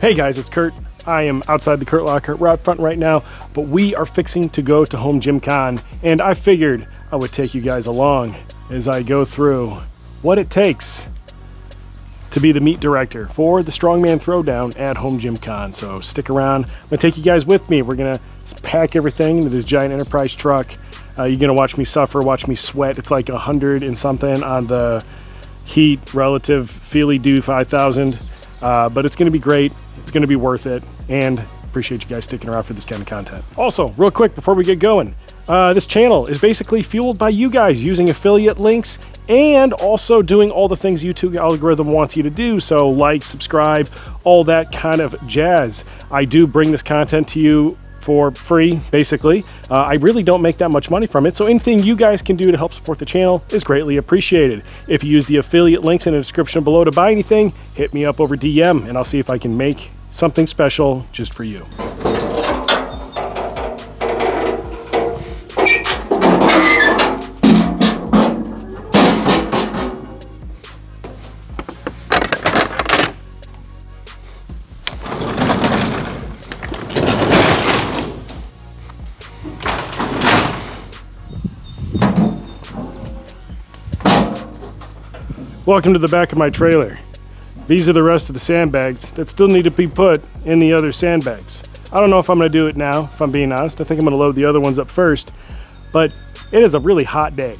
Hey guys, it's Kurt. I am outside the Kurt Locker. We're out front right now, but we are fixing to go to HomeGym Con, and I figured I would take you guys along as I go through what it takes to be the meet director for the Strongman Throwdown at HomeGym Con. So stick around. I'm gonna take you guys with me. We're gonna pack everything into this giant enterprise truck. You're gonna watch me suffer, watch me sweat. It's like 100 and something on the heat relative Feely Do 5000, but it's gonna be great. It's going to be worth it, and appreciate you guys sticking around for this kind of content. Also, real quick before we get going, this channel is basically fueled by you guys using affiliate links and also doing all the things YouTube algorithm wants you to do. So like, subscribe, all that kind of jazz. I do bring this content to you for free, basically. I really don't make that much money from it, so anything you guys can do to help support the channel is greatly appreciated. If you use the affiliate links in the description below to buy anything, hit me up over DM and I'll see if I can make something special just for you. Welcome to the back of my trailer. These are the rest of the sandbags that still need to be put in the other sandbags. I don't know if I'm gonna do it now, if I'm being honest. I think I'm gonna load the other ones up first, but it is a really hot day.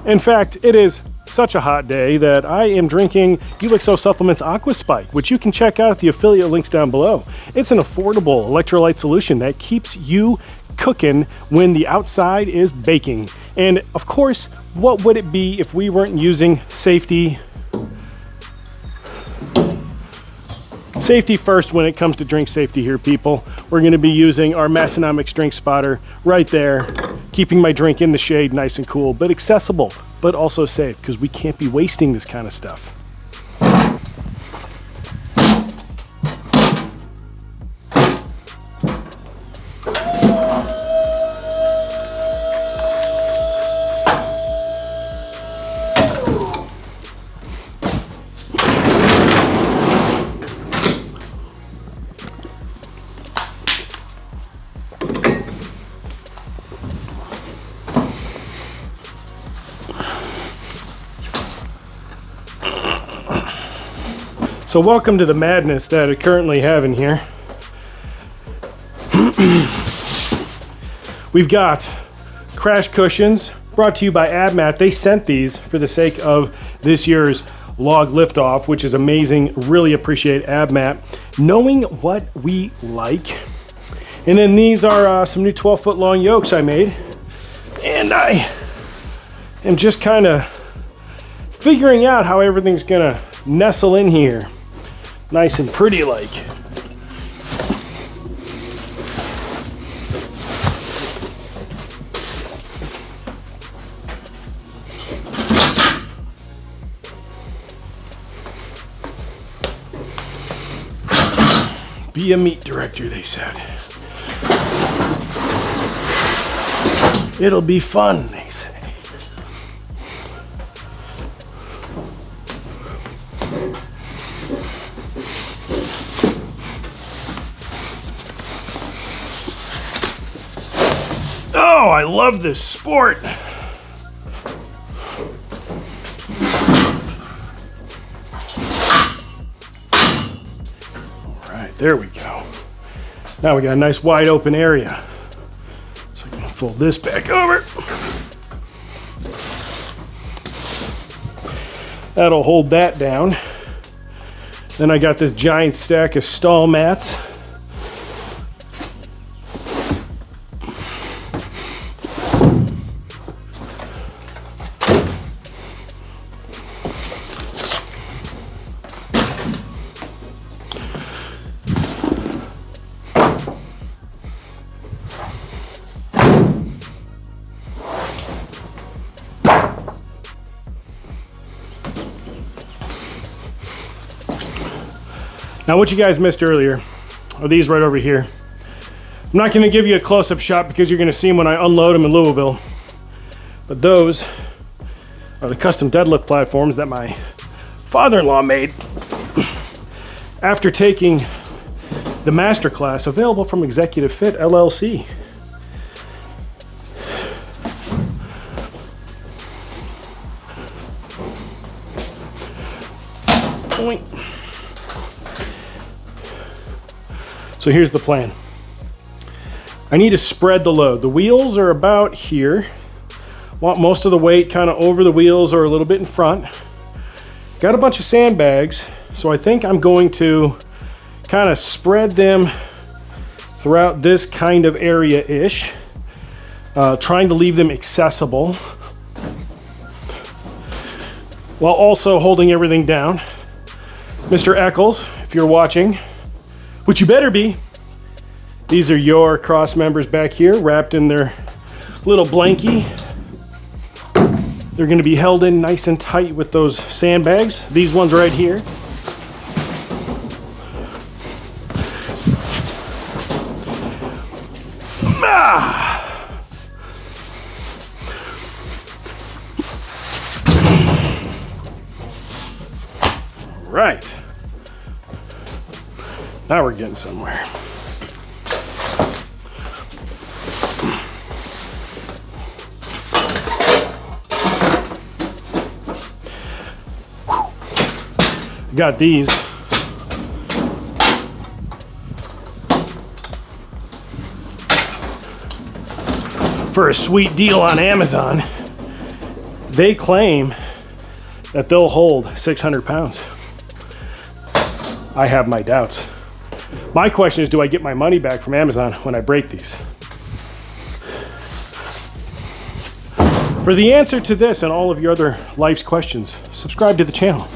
In fact, it is such a hot day that I am drinking UXO Supplements Aqua Spike, which you can check out at the affiliate links down below. It's an affordable electrolyte solution that keeps you cooking when the outside is baking. And of course, what would it be if we weren't using safety first when it comes to drink safety here, people? We're going to be using our Massonomics drink spotter right there, keeping my drink in the shade nice and cool, but accessible, but also safe, because we can't be wasting this kind of stuff. So welcome to the madness that I currently have in here. We've got crash cushions brought to you by AbMat. They sent these for the sake of this year's log liftoff, which is amazing. Really appreciate AbMat knowing what we like. And then these are some new 12-foot long yokes I made. And I am just kind of figuring out how everything's gonna nestle in here. Nice and pretty like. Be a meat director, they said. It'll be fun, they say. Oh, I love this sport. All right, there we go. Now we got a nice wide open area. So I'm gonna fold this back over. That'll hold that down. Then I got this giant stack of stall mats. Now what you guys missed earlier are these right over here. I'm not going to give you a close-up shot because you're going to see them when I unload them in Louisville. But those are the custom deadlift platforms that my father-in-law made after taking The masterclass available from Executive Fit LLC. Point. So here's the plan. I need to spread the load. The wheels are about here. Want most of the weight kind of over the wheels or a little bit in front. Got a bunch of sandbags, so I think I'm going to kind of spread them throughout this kind of area-ish, trying to leave them accessible while also holding everything down. Mr. Eccles, if you're watching, which you better be, these are your cross members back here wrapped in their little blankie. They're going to be held in nice and tight with those sandbags. These ones right here. Right. Now we're getting somewhere. Got these. For a sweet deal on Amazon. They claim that they'll hold 600 pounds. I have my doubts. My question is, do I get my money back from Amazon when I break these? For the answer to this and all of your other life's questions, subscribe to the channel.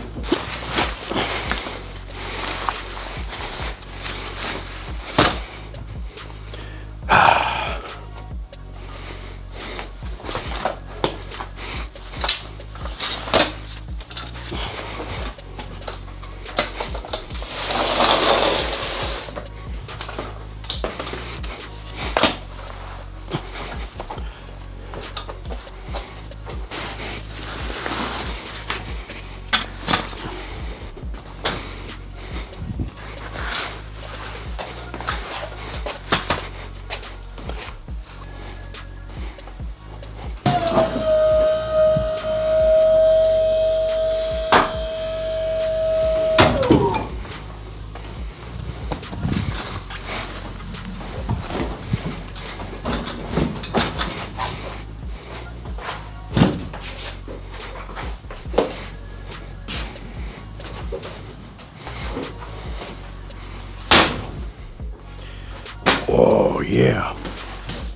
Oh yeah,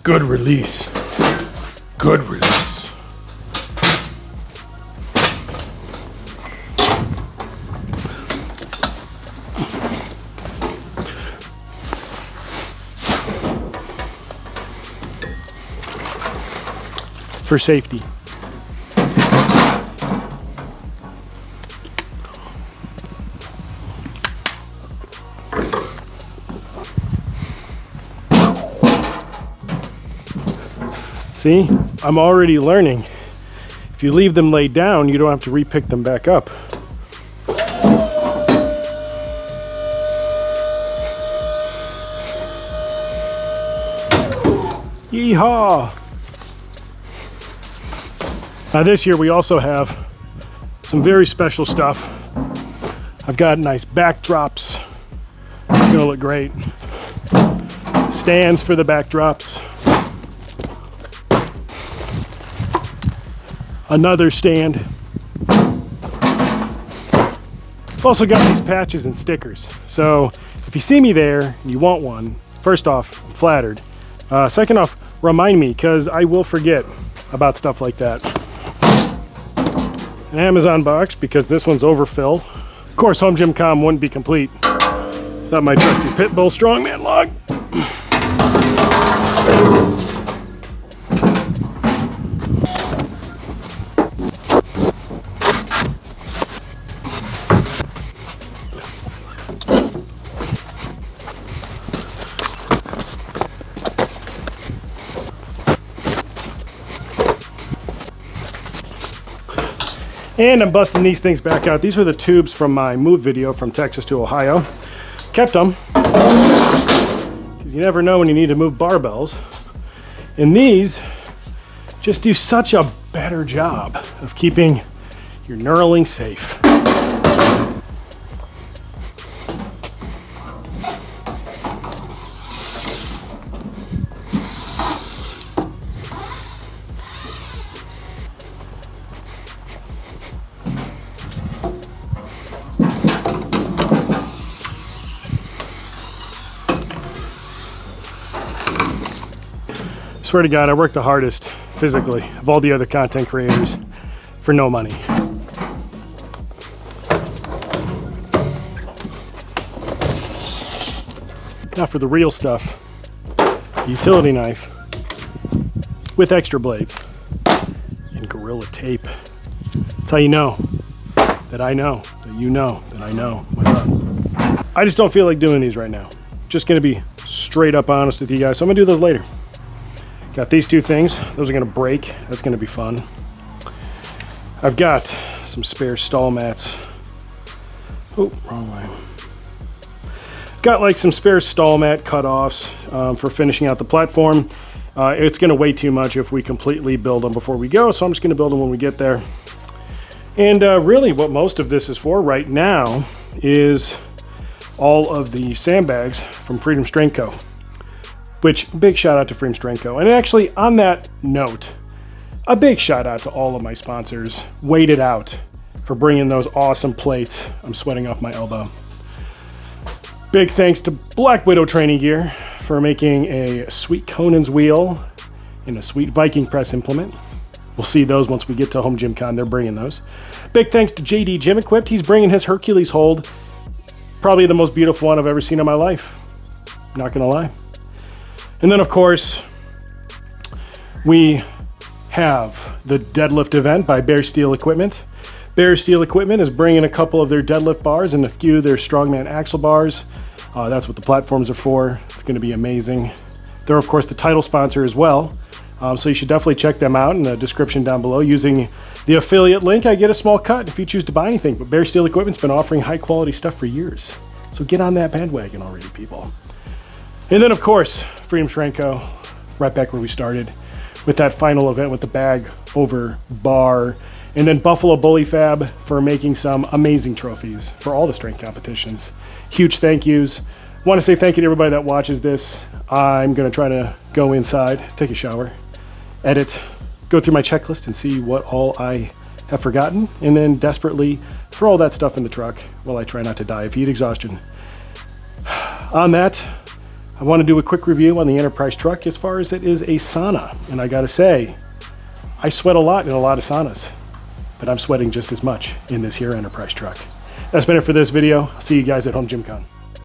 good release, good release. For safety. See, I'm already learning. If you leave them laid down, you don't have to re-pick them back up. Yeehaw! Now this year we also have some very special stuff. I've got nice backdrops. It's gonna look great. Stands for the backdrops. Another stand. I've also got these patches and stickers. So if you see me there and you want one, first off, I'm flattered. Second off, remind me, because I will forget about stuff like that. An Amazon box, because this one's overfilled. Of course, HomeGym Con wouldn't be complete without my trusty Pitbull Strongman log. And I'm busting these things back out. These were the tubes from my move video from Texas to Ohio. Kept them. because you never know when you need to move barbells. And these just do such a better job of keeping your knurling safe. Swear to God, I work the hardest physically of all the other content creators for no money. Now for the real stuff, utility knife with extra blades and Gorilla Tape. That's how you know that I know that you know that I know what's up. I just don't feel like doing these right now. Just gonna be straight up honest with you guys, so I'm gonna do those later. Got these two things. Those are gonna break. That's gonna be fun. I've got some spare stall mats. Oh, wrong way. Got like some spare stall mat cutoffs for finishing out the platform. It's gonna weigh too much if we completely build them before we go, so I'm just gonna build them when we get there. And really what most of this is for right now is all of the sandbags from Freedom Strength Co. Which, big shout out to Freedom Strength Co. And actually, on that note, a big shout out to all of my sponsors. Wait It Out for bringing those awesome plates. I'm sweating off my elbow. Big thanks to Black Widow Training Gear for making a sweet Conan's wheel and a sweet Viking press implement. We'll see those once we get to HomeGym Con. They're bringing those. Big thanks to JD Gym Equipped. He's bringing his Hercules hold. Probably the most beautiful one I've ever seen in my life. Not gonna lie. And then, of course, we have the deadlift event by Bear Steel Equipment. Bear Steel Equipment is bringing a couple of their deadlift bars and a few of their Strongman axle bars. That's what the platforms are for. It's going to be amazing. They're, of course, the title sponsor as well. So you should definitely check them out in the description down below. Using the affiliate link, I get a small cut if you choose to buy anything. But Bear Steel Equipment's been offering high-quality stuff for years. So get on that bandwagon already, people. And then, of course, Freedom Strength Co., right back where we started, with that final event with the bag over bar. And then Buffalo Bully Fab for making some amazing trophies for all the strength competitions. Huge thank yous. Want to say thank you to everybody that watches this. I'm going to try to go inside, take a shower, edit, go through my checklist and see what all I have forgotten, and then desperately throw all that stuff in the truck while I try not to die of heat exhaustion. On that, I want to do a quick review on the Enterprise truck as far as it is a sauna. And I got to say, I sweat a lot in a lot of saunas, but I'm sweating just as much in this here Enterprise truck. That's been it for this video. I'll see you guys at HomeGym Con.